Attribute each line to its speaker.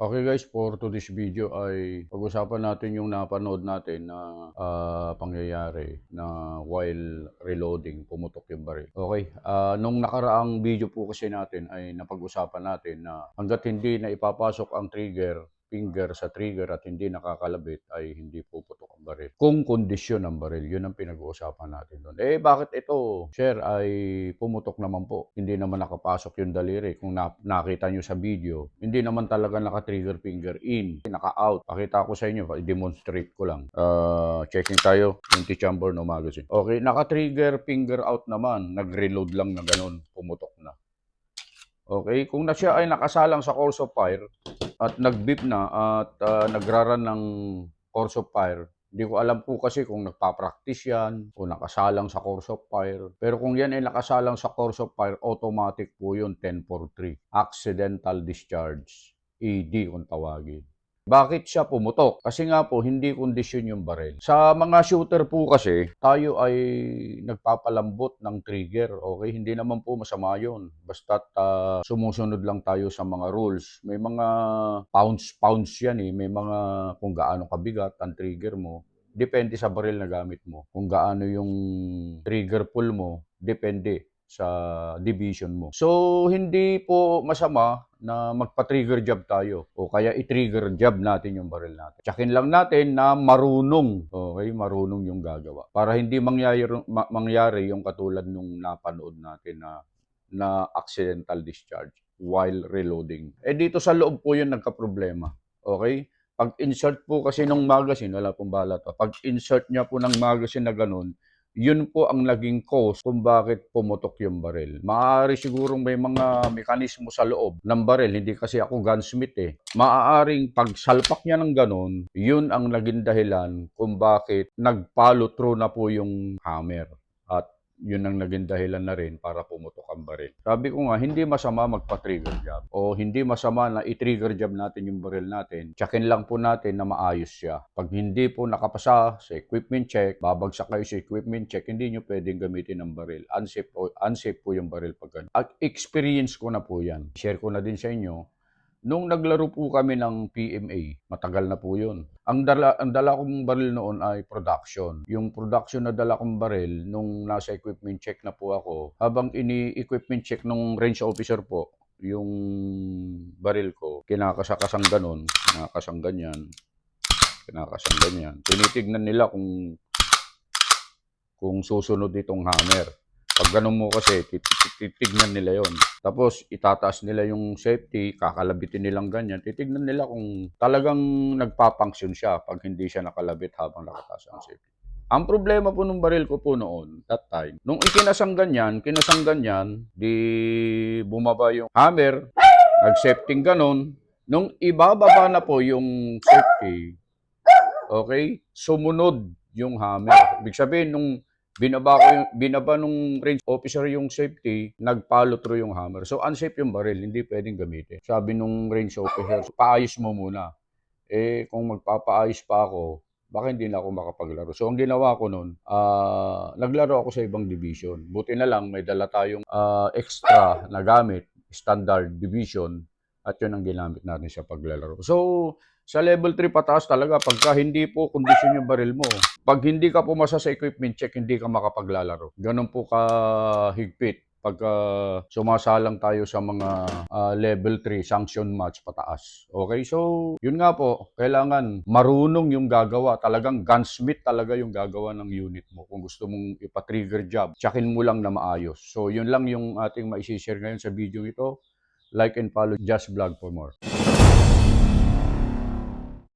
Speaker 1: Okay guys, for today's video ay pag-usapan natin yung napanood natin na pangyayari na while reloading, pumutok yung baril. Okay, nung nakaraang video po kasi natin ay napag-usapan natin na hanggat hindi na ipapasok ang finger sa trigger at hindi nakakalabit ay hindi puputok ang baril. Kung kondisyon ng baril, yun ang pinag-uusapan natin doon. Bakit ito, sir, ay pumutok naman po? Hindi naman nakapasok yung daliri. Kung nakita nyo sa video, hindi naman talaga naka-trigger finger in, naka-out. Pakita ko sa inyo, i-demonstrate ko lang. Checking tayo, empty chamber, no magazine. Okay, naka-trigger finger out naman. Nag-reload lang na ganun, pumutok na. Okay, kung na siya ay nakasalang sa course of fire at nag-beep na at nagraran ng course of fire, hindi ko alam po kasi kung nagpa-practice yan o nakasalang sa course of fire. Pero kung yan ay nakasalang sa course of fire, automatic po yun 1043. Accidental discharge. ED kung tawagin. Bakit siya pumutok? Kasi nga po, hindi kondisyon yung baril. Sa mga shooter po kasi, tayo ay nagpapalambot ng trigger. Okay? Hindi naman po masama yun. Basta't sumusunod lang tayo sa mga rules. May mga pounds yan eh. May mga kung gaano kabigat ang trigger mo. Depende sa baril na gamit mo. Kung gaano yung trigger pull mo, depende sa division mo. So, hindi po masama na magpa-trigger job tayo o kaya i-trigger job natin yung baril natin. Tsakin lang natin na marunong. Okay, marunong yung gagawa. Para hindi mangyari yung katulad nung napanood natin na accidental discharge while reloading. Dito sa loob po yun nagka-problema. Okay? Pag-insert po kasi ng magazine, wala pong bala to. Pag-insert niya po ng magazine na ganun, yun po ang naging cause kung bakit pumutok yung baril. Maaari sigurong may mga mekanismo sa loob ng baril, hindi kasi ako gunsmith eh. Maaaring pagsalpak niya ng ganun, yun ang naging dahilan kung bakit nag-follow through na po yung hammer. At yun ang naging dahilan na rin para pumutok ang baril. Sabi ko nga, hindi masama magpa-trigger job o hindi masama na i-trigger job natin yung baril natin. Tsakin lang po natin na maayos siya. Pag hindi po nakapasa sa equipment check, babagsak kayo sa equipment check, hindi nyo pwedeng gamitin ang baril. Unsafe po yung baril pag ganun. At experience ko na po yan. Share ko na din sa inyo. Nung naglaro po kami ng PMA, matagal na po yun. Ang dala kong baril noon ay production. Yung production na dala kong baril, nung nasa equipment check na po ako, habang ini-equipment check nung range officer po, yung baril ko, kinakasakasang ganun, kinakasang ganyan, kinakasang ganyan. Tinitignan nila kung susunod itong hammer. Pag ganun mo kasi, titignan nila yon. Tapos, itataas nila yung safety, kakalabitin nilang ganyan. Titignan nila kung talagang nagpapunction siya pag hindi siya nakalabit habang nakataas ang safety. Ang problema po nung baril ko po noon, that time, nung kinasang ganyan, di bumaba yung hammer, nag-safety ganun. Nung ibababa na po yung safety, okay, sumunod yung hammer. Ibig sabihin, nung binaba nung range officer yung safety, nag-follow through yung hammer. So, unsafe yung baril, hindi pwedeng gamitin. Sabi nung range officer, paayos mo muna. Kung magpapaayos pa ako, baka hindi na ako makapaglaro. So, ang ginawa ko nun, naglaro ako sa ibang division. Buti na lang, may dala tayong extra na gamit, standard division, at yun ang ginamit natin sa paglalaro. So, sa level 3 pataas talaga, pagka hindi po kondisyon yung baril mo, pag hindi ka pumasa sa equipment check, hindi ka makapaglalaro. Ganun po kahigpit pagka sumasalang tayo sa mga level 3 sanction match pataas. Okay, so yun nga po, kailangan marunong yung gagawa. Talagang gunsmith talaga yung gagawa ng unit mo. Kung gusto mong ipa-trigger job, tsakin mo lang na maayos. So yun lang yung ating maisishare ngayon sa video ito. Like and follow Just Vlog for more.